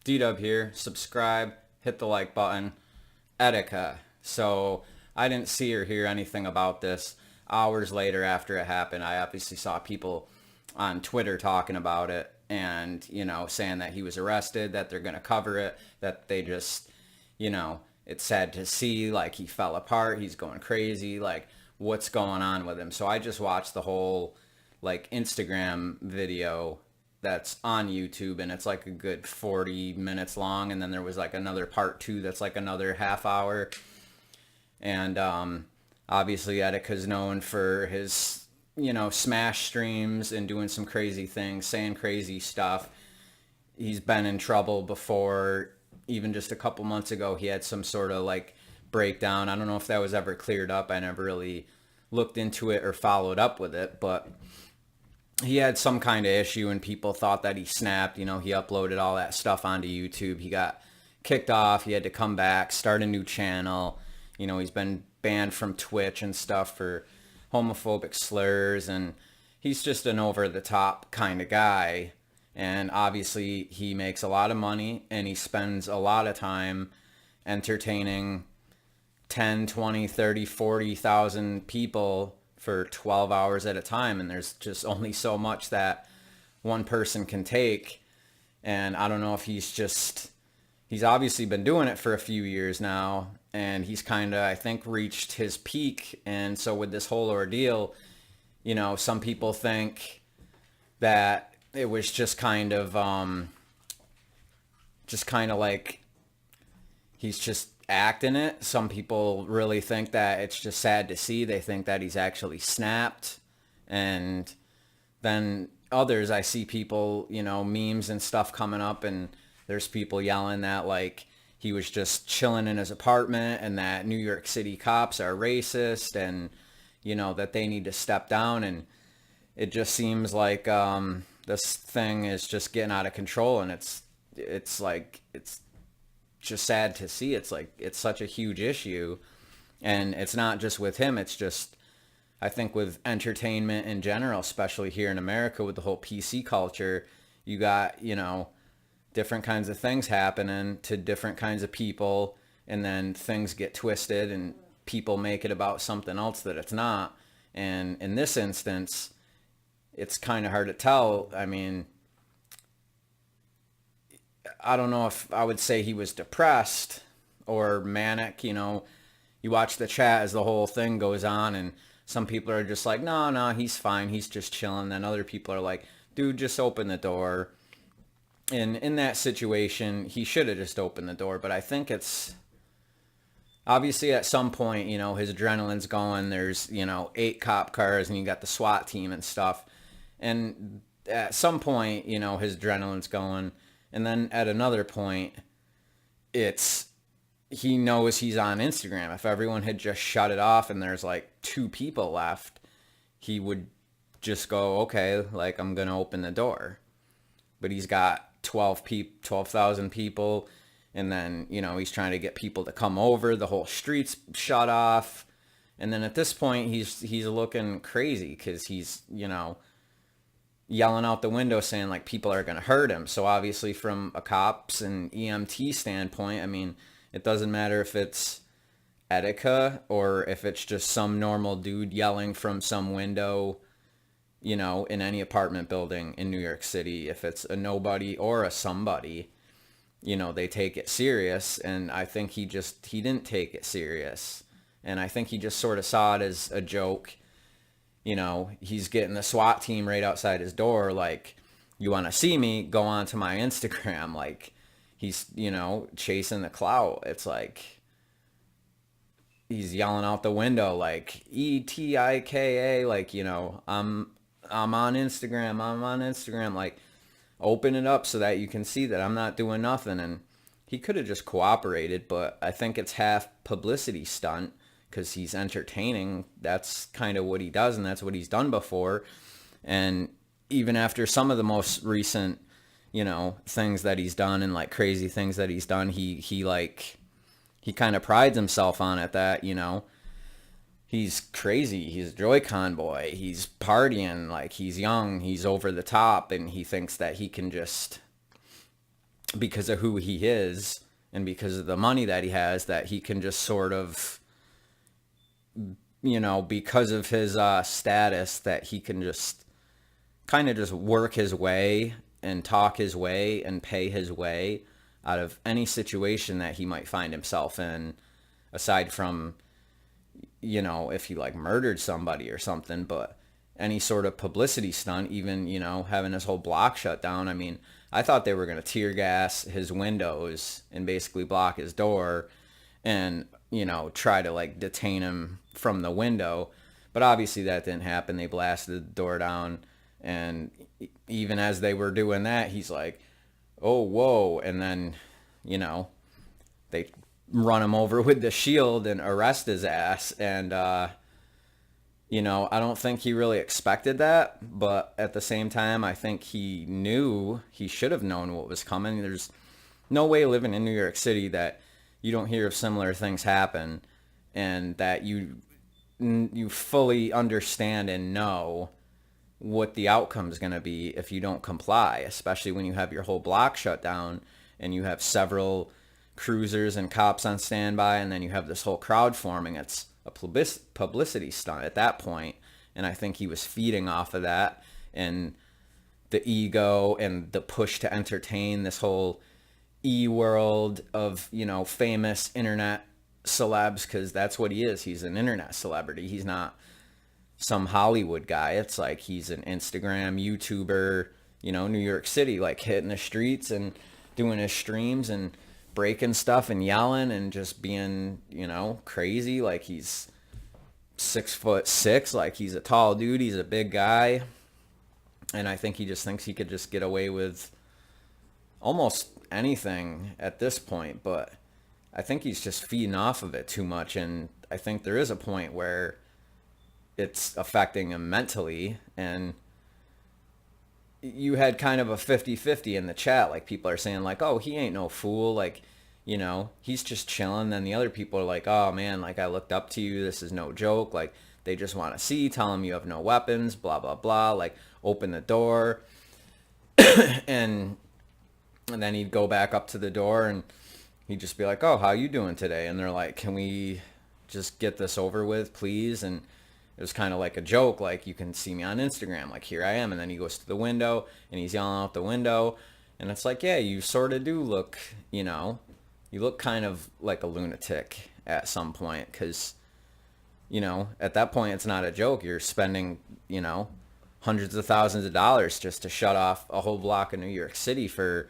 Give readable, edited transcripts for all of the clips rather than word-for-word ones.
D-Dub here. Subscribe, hit the like button. Etika. So I didn't see or hear anything about this. Hours later after it happened, I obviously saw people on Twitter talking about it and, saying that he was arrested, that they're going to cover it, that they just, it's sad to see, like, he fell apart, he's going crazy, like, what's going on with him. So I just watched the whole, like, Instagram video that's on YouTube, and it's like a good 40 minutes long, and then there was like another part two that's like another half hour. And obviously Etika's known for his, smash streams and doing some crazy things, saying crazy stuff. He's been in trouble before. Even just a couple months ago, he had some sort of like breakdown. I don't know if that was ever cleared up. I never really looked into it or followed up with it, but he had some kind of issue and people thought that he snapped. He uploaded all that stuff onto YouTube. He got kicked off. He had to come back, start a new channel. He's been banned from Twitch and stuff for homophobic slurs, and he's just an over-the-top kind of guy. And obviously he makes a lot of money, and he spends a lot of time entertaining 10, 20, 30, 40,000 people for 12 hours at a time. And there's just only so much that one person can take. And I don't know if he's obviously been doing it for a few years now, and he's kind of, I think, reached his peak. And so with this whole ordeal, some people think that it was just kind of like he's just acting it. Some people really think that it's just sad to see. They think that he's actually snapped. And then others, I see people, memes and stuff coming up, and there's people yelling that like he was just chilling in his apartment and that New York City cops are racist, and that they need to step down. And it just seems like this thing is just getting out of control, and it's just sad to see. It's like it's such a huge issue, and it's not just with him. It's just, I think, with entertainment in general, especially here in America with the whole PC culture. You got different kinds of things happening to different kinds of people, and then things get twisted and people make it about something else that it's not. And in this instance, it's kind of hard to tell. I mean, I don't know if I would say he was depressed or manic. You watch the chat as the whole thing goes on, and some people are just like, no, he's fine, he's just chilling. Then other people are like, dude, just open the door. And in that situation, he should have just opened the door. But I think it's obviously at some point, his adrenaline's going. There's, 8 cop cars, and you got the SWAT team and stuff. And at some point, his adrenaline's going. And then at another point, he knows he's on Instagram. If everyone had just shut it off and there's like 2 people left, he would just go, okay, like, I'm going to open the door. But he's got 12,000 people, and then, he's trying to get people to come over. The whole street's shut off. And then at this point, he's looking crazy because he's, yelling out the window saying like people are going to hurt him. So obviously from a cops and EMT standpoint, I mean, it doesn't matter if it's Etika or if it's just some normal dude yelling from some window, in any apartment building in New York City. If it's a nobody or a somebody, they take it serious. And I think he didn't take it serious. And I think he just sort of saw it as a joke. He's getting the SWAT team right outside his door. Like, you want to see me? Go on to my Instagram. Like, he's, chasing the clout. It's like he's yelling out the window, like, ETIKA, like, I'm on Instagram. I'm on Instagram. Like, open it up so that you can see that I'm not doing nothing. And he could have just cooperated, but I think it's half publicity stunt because he's entertaining. That's kind of what he does, and that's what he's done before. And even after some of the most recent, things that he's done and like crazy things that he's done, he kind of prides himself on it that, he's crazy. He's a Joy-Con boy. He's partying, like he's young, he's over the top, and he thinks that he can just because of who he is and because of the money that he has, that he can just sort of, because of his status, that he can just kind of just work his way and talk his way and pay his way out of any situation that he might find himself in, aside from, if he like murdered somebody or something. But any sort of publicity stunt, even, having his whole block shut down. I mean, I thought they were going to tear gas his windows and basically block his door and, try to like detain him from the window. But obviously that didn't happen. They blasted the door down. And even as they were doing that, he's like, oh, whoa. And then, they run him over with the shield and arrest his ass. And, I don't think he really expected that. But at the same time, I think he should have known what was coming. There's no way living in New York City that you don't hear of similar things happen and that you fully understand and know what the outcome is going to be if you don't comply, especially when you have your whole block shut down and you have several cruisers and cops on standby, and then you have this whole crowd forming. It's a publicity stunt at that point, and I think he was feeding off of that and the ego and the push to entertain this whole world of, famous internet celebs, because that's what he is. He's an internet celebrity. He's not some Hollywood guy. It's like he's an Instagram YouTuber, New York City, like hitting the streets and doing his streams and breaking stuff and yelling and just being, crazy. Like he's 6'6", like he's a tall dude. He's a big guy. And I think he just thinks he could just get away with almost anything at this point. But I think he's just feeding off of it too much. And I think there is a point where it's affecting him mentally. And you had kind of a 50-50 in the chat. Like people are saying like, oh, he ain't no fool. Like, he's just chilling. Then the other people are like, oh man, like I looked up to you. This is no joke. Like they just want to see, tell him you have no weapons, blah, blah, blah. Like open the door. and then he'd go back up to the door and he'd just be like, oh, how you doing today? And they're like, can we just get this over with, please? And it was kind of like a joke, like you can see me on Instagram, like here I am. And then he goes to the window and he's yelling out the window. And it's like, yeah, you sort of do look, you look kind of like a lunatic at some point, because, at that point it's not a joke. You're spending, hundreds of thousands of dollars just to shut off a whole block of New York City for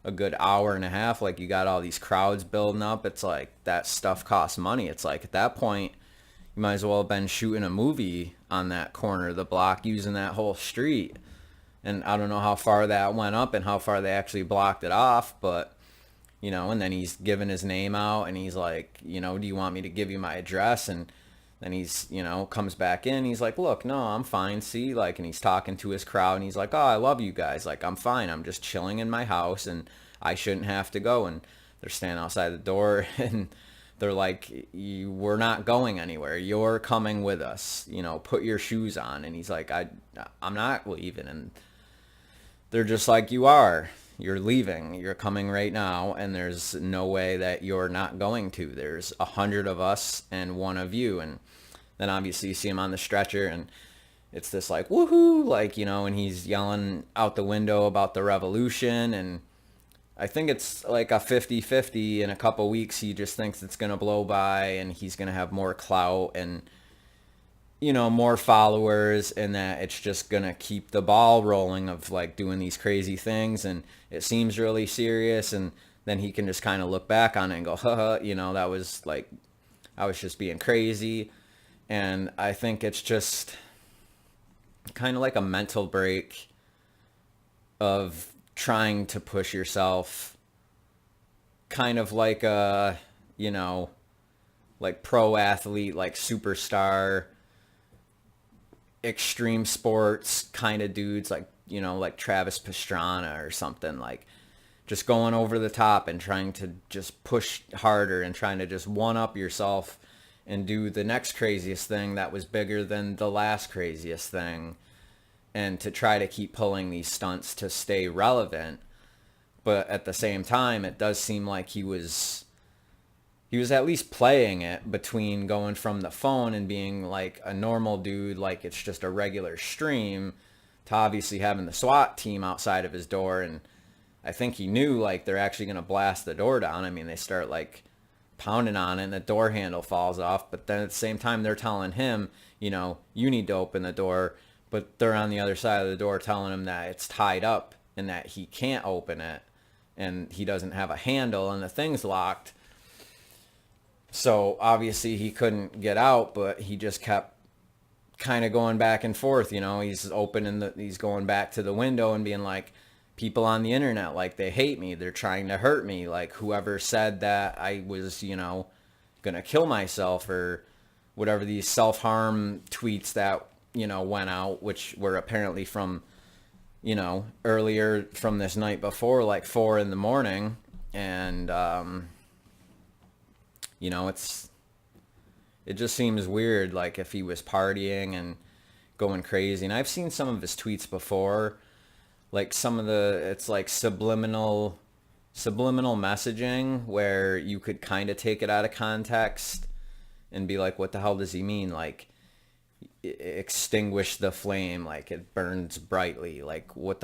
a good hour and a half. Like you got all these crowds building up. It's like that stuff costs money. It's like at that point, you might as well have been shooting a movie on that corner of the block using that whole street. And I don't know how far that went up and how far they actually blocked it off, but, and then he's giving his name out and he's like, do you want me to give you my address? And then he's, comes back in. He's like, look, no, I'm fine. See, like, and he's talking to his crowd and he's like, oh, I love you guys. Like, I'm fine. I'm just chilling in my house and I shouldn't have to go. And they're standing outside the door and they're like, we're not going anywhere. You're coming with us. Put your shoes on. And he's like, I'm not leaving. And they're just like, you are. You're leaving. You're coming right now. And there's no way that you're not going to. There's 100 of us and one of you. And then obviously you see him on the stretcher and it's this like, woohoo, like, and he's yelling out the window about the revolution. And I think it's like a 50-50. In a couple weeks, he just thinks it's going to blow by and he's going to have more clout and, more followers, and that it's just going to keep the ball rolling of like doing these crazy things. And it seems really serious. And then he can just kind of look back on it and go, haha, that was like, I was just being crazy. And I think it's just kind of like a mental break of trying to push yourself, kind of like a, like pro athlete, like superstar, extreme sports kind of dudes, like, like Travis Pastrana or something, like just going over the top and trying to just push harder and trying to just one up yourself and do the next craziest thing that was bigger than the last craziest thing, and to try to keep pulling these stunts to stay relevant. But at the same time, it does seem like he was at least playing it between going from the phone and being like a normal dude, like it's just a regular stream, to obviously having the SWAT team outside of his door. And I think he knew like they're actually going to blast the door down. I mean, they start like pounding on it and the door handle falls off. But then at the same time, they're telling him, you need to open the door. But they're on the other side of the door telling him that it's tied up and that he can't open it and he doesn't have a handle and the thing's locked. So obviously he couldn't get out, but he just kept kind of going back and forth. He's going back to the window and being like, people on the internet, like, they hate me. They're trying to hurt me. Like, whoever said that I was, going to kill myself, or whatever, these self-harm tweets that, went out, which were apparently from, earlier from this night before, like 4 a.m. And, it just seems weird, like if he was partying and going crazy. And I've seen some of his tweets before, like it's like subliminal messaging where you could kind of take it out of context and be like, what the hell does he mean? Like, extinguish the flame, like it burns brightly. Like, what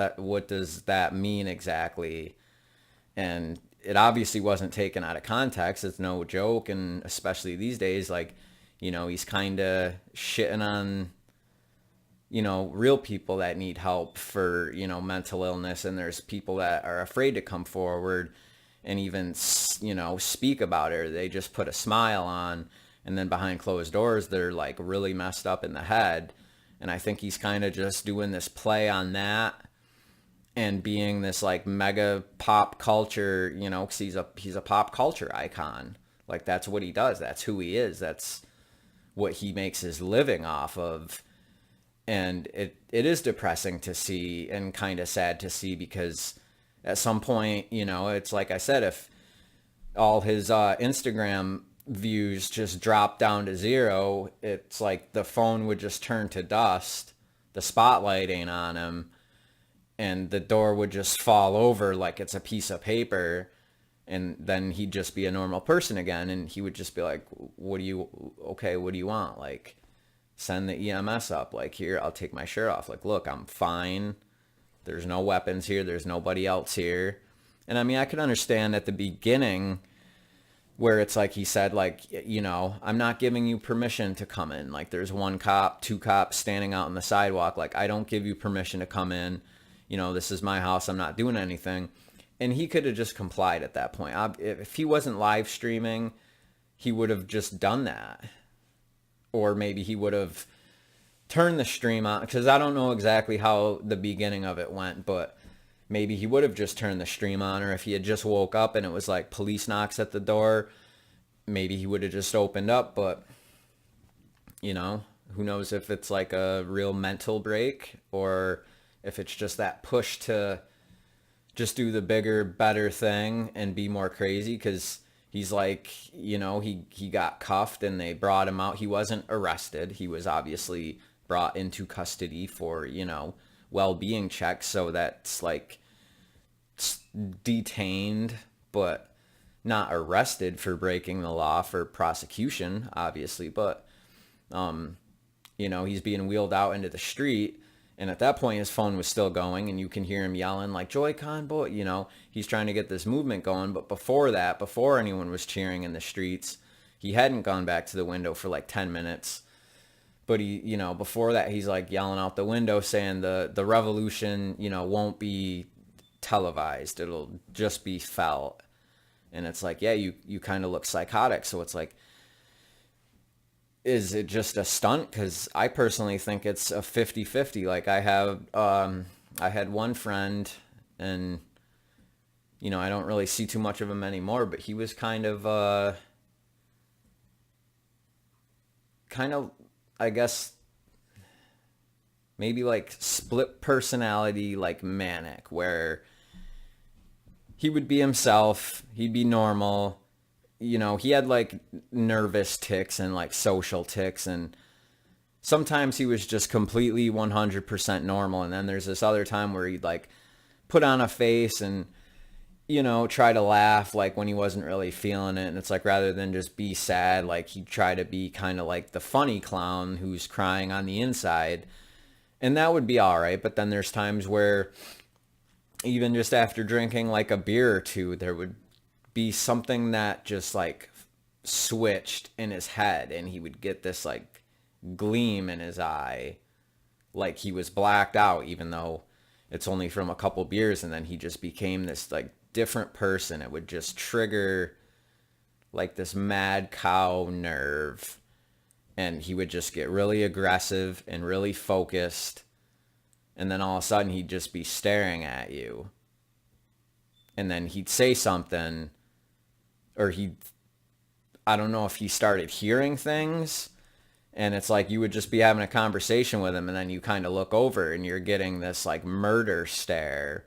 does that mean exactly? And it obviously wasn't taken out of context. It's no joke. And especially these days, like, he's kind of shitting on, real people that need help for, mental illness. And there's people that are afraid to come forward and even, speak about it. Or they just put a smile on, and then behind closed doors, they're like really messed up in the head. And I think he's kind of just doing this play on that and being this like mega pop culture, because he's a pop culture icon. Like, that's what he does. That's who he is. That's what he makes his living off of. And it is depressing to see and kind of sad to see, because at some point, it's like I said, if all his Instagram views just drop down to 0, it's like the phone would just turn to dust, the spotlight ain't on him, and the door would just fall over like it's a piece of paper, and then he'd just be a normal person again. And he would just be like, what do you want? Like, send the EMS up. Like, here, I'll take my shirt off. Like, look, I'm fine. There's no weapons here. There's nobody else here. And I mean, I could understand at the beginning where it's like he said, like, I'm not giving you permission to come in. Like, there's 1 cop, 2 cops standing out on the sidewalk. Like, I don't give you permission to come in. This is my house. I'm not doing anything. And he could have just complied at that point. If he wasn't live streaming, he would have just done that. Or maybe he would have turned the stream on, because I don't know exactly how the beginning of it went, but maybe he would have just turned the stream on. Or if he had just woke up and it was like police knocks at the door, maybe he would have just opened up. But, who knows if it's like a real mental break, or if it's just that push to just do the bigger, better thing and be more crazy. Because he's like, he got cuffed and they brought him out. He wasn't arrested. He was obviously brought into custody for, well-being checks. So that's like detained, but not arrested for breaking the law for prosecution, obviously. But, he's being wheeled out into the street. And at that point, his phone was still going, and you can hear him yelling like, Joy-Con boy, he's trying to get this movement going. But before that, before anyone was cheering in the streets, he hadn't gone back to the window for like 10 minutes. But he, before that, he's like yelling out the window saying the revolution, won't be televised. It'll just be felt. And it's like, yeah, you kind of look psychotic. So it's like, is it just a stunt? Because I personally think it's a 50-50. Like, I had one friend, and, I don't really see too much of him anymore, but he was kind of, I guess, maybe like split personality, like manic, where he would be himself, he'd be normal. He had like nervous tics and like social tics, and sometimes he was just completely 100% normal. And then there's this other time where he'd like put on a face and, try to laugh like when he wasn't really feeling it. And it's like rather than just be sad, like he'd try to be kind of like the funny clown who's crying on the inside. And that would be all right. But then there's times where even just after drinking like a beer or two, there would be something that just like switched in his head and he would get this like gleam in his eye, like he was blacked out, even though it's only from a couple beers. And then he just became this like different person. It would just trigger like this mad cow nerve, and he would just get really aggressive and really focused. And then all of a sudden he'd just be staring at you, and then he'd say something, or I don't know if he started hearing things, and it's like you would just be having a conversation with him, and then you kind of look over and you're getting this like murder stare,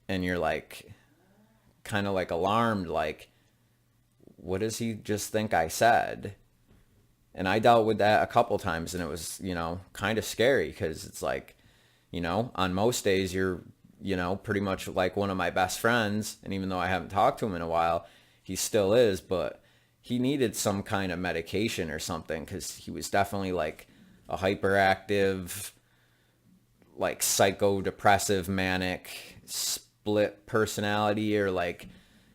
and you're like kind of like alarmed, like, what does he just think I said? And I dealt with that a couple times, and it was, kind of scary, because it's like, on most days you're, pretty much like one of my best friends. And even though I haven't talked to him in a while, he still is. But he needed some kind of medication or something, because he was definitely like a hyperactive, like psychodepressive, manic, split personality, or like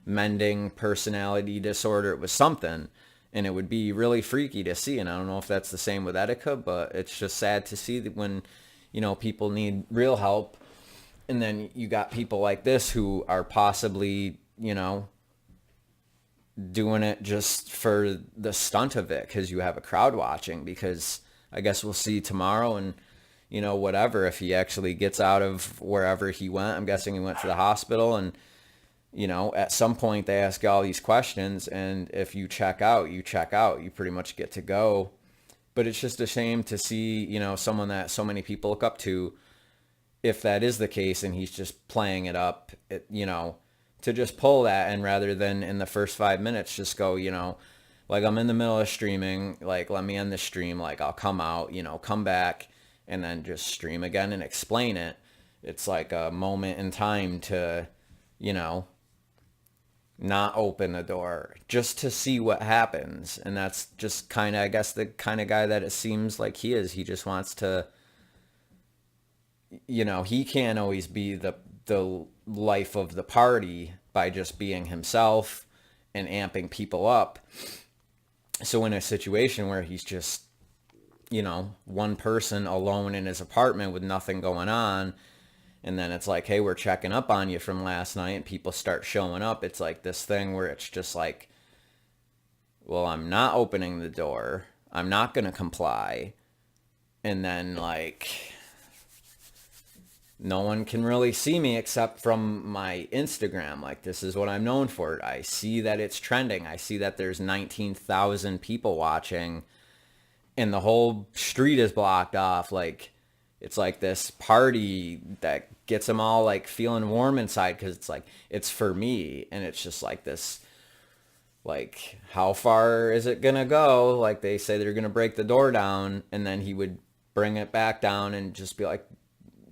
mending personality disorder. It was something. And it would be really freaky to see. And I don't know if that's the same with Etika, but it's just sad to see that when, people need real help. And then you got people like this who are possibly, doing it just for the stunt of it, because you have a crowd watching. Because I guess we'll see tomorrow, and, whatever, if he actually gets out of wherever he went. I'm guessing he went to the hospital, and at some point they ask you all these questions, and if you check out, you check out. You pretty much get to go. But it's just a shame to see, someone that so many people look up to, if that is the case and he's just playing it up, to just pull that, and rather than in the first 5 minutes just go, like, I'm in the middle of streaming, like, let me end the stream, like, I'll come out, come back, and then just stream again and explain it. It's like a moment in time to, not open the door just to see what happens. And that's just kind of, I guess, the kind of guy that it seems like he is. He just wants to, he can't always be the life of the party by just being himself and amping people up. So in a situation where he's just, one person alone in his apartment with nothing going on, and then it's like, hey, we're checking up on you from last night, and people start showing up. It's like this thing where it's just like, well, I'm not opening the door. I'm not going to comply. And then, like, no one can really see me except from my Instagram. Like, this is what I'm known for. I see that it's trending. I see that there's 19,000 people watching, and the whole street is blocked off. Like, it's like this party that gets them all like feeling warm inside, because it's like, it's for me. And it's just like this, like, how far is it gonna go? Like, they say they're gonna break the door down, and then he would bring it back down and just be like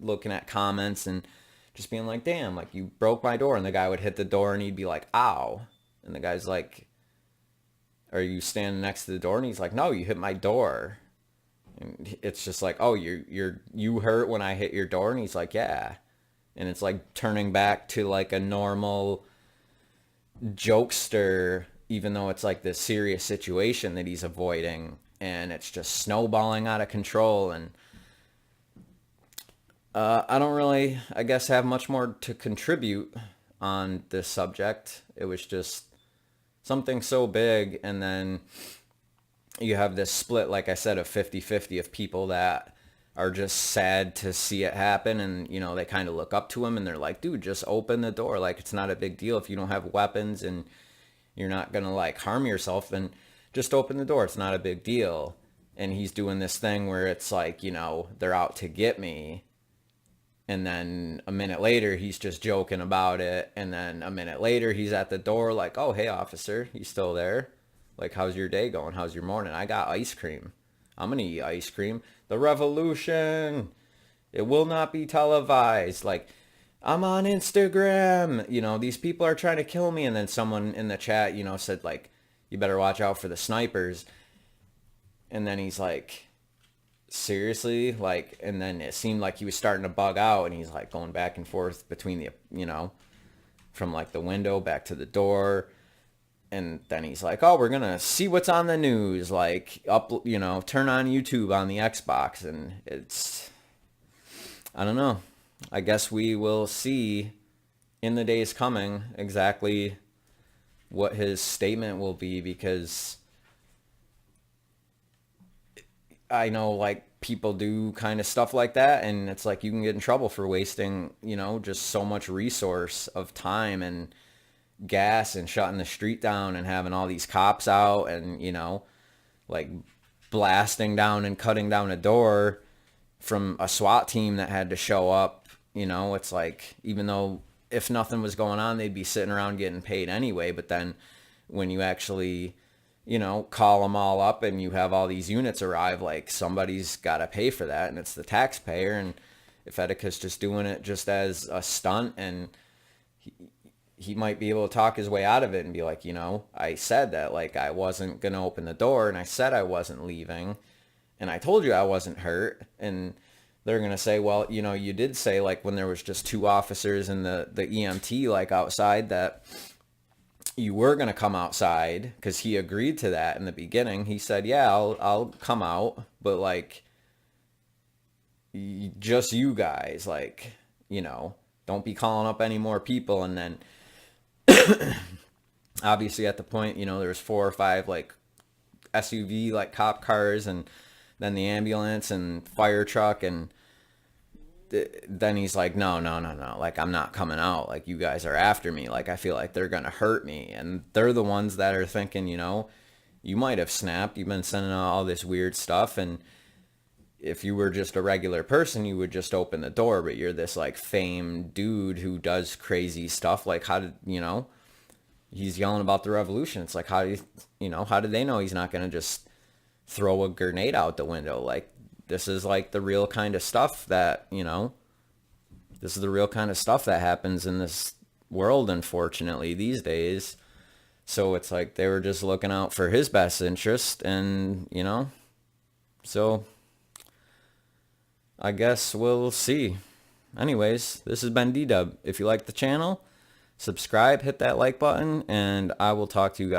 looking at comments and just being like, damn, like, you broke my door. And the guy would hit the door and he'd be like, ow. And the guy's like, are you standing next to the door? And he's like, no, you hit my door. And it's just like, oh, you hurt when I hit your door? And he's like, yeah. And it's like turning back to like a normal jokester, even though it's like this serious situation that he's avoiding, and it's just snowballing out of control. And I don't really, I guess, have much more to contribute on this subject. It was just something so big, and then you have this split, like I said, of 50-50 of people that are just sad to see it happen, and, they kind of look up to him, and they're like, dude, just open the door. Like, it's not a big deal. If you don't have weapons and you're not going to, like, harm yourself, then just open the door. It's not a big deal. And he's doing this thing where it's like, they're out to get me. And then a minute later, he's just joking about it. And then a minute later, he's at the door like, oh, hey, officer, you still there? Like, how's your day going? How's your morning? I got ice cream. I'm going to eat ice cream. The revolution. It will not be televised. Like, I'm on Instagram. You know, these people are trying to kill me. And then someone in the chat, you know, said like, you better watch out for the snipers. And then he's like, seriously? Like, and then it seemed like he was starting to bug out, and he's like going back and forth between the, you know, from like the window back to the door. And then he's like, oh, we're going to see what's on the news. Like, up, you know, turn on YouTube on the Xbox. And it's, I don't know. I guess we will see in the days coming exactly what his statement will be, because I know like people do kind of stuff like that, and it's like you can get in trouble for wasting, you know, just so much resource of time and gas and shutting the street down and having all these cops out and, you know, like blasting down and cutting down a door from a SWAT team that had to show up. You know, it's like, even though if nothing was going on, they'd be sitting around getting paid anyway. But then when you actually, you know, call them all up and you have all these units arrive, like somebody's got to pay for that, and it's the taxpayer. And if Etika's just doing it just as a stunt, and he might be able to talk his way out of it and be like, you know, I said that like I wasn't going to open the door, and I said I wasn't leaving, and I told you I wasn't hurt. And they're going to say, well, you know, you did say like when there was just two officers and the EMT like outside that you were going to come outside, because he agreed to that in the beginning. He said, yeah, I'll come out, but like just you guys, like, you know, don't be calling up any more people. And then obviously at the point, you know, there was 4 or 5 like SUV like cop cars, and then the ambulance and fire truck. And then he's like, no, like I'm not coming out, like you guys are after me, like I feel like they're gonna hurt me. And they're the ones that are thinking, you know, you might have snapped, you've been sending out all this weird stuff, and if you were just a regular person, you would just open the door. But you're this like famed dude who does crazy stuff. Like, how did, you know, he's yelling about the revolution. It's like, how do you know, how did they know he's not going to just throw a grenade out the window? Like, this is like the real kind of stuff that, you know, this is the real kind of stuff that happens in this world, unfortunately, these days. So it's like they were just looking out for his best interest, and, you know, so I guess we'll see. Anyways, this has been D-Dub. If you like the channel, subscribe, hit that like button, and I will talk to you guys.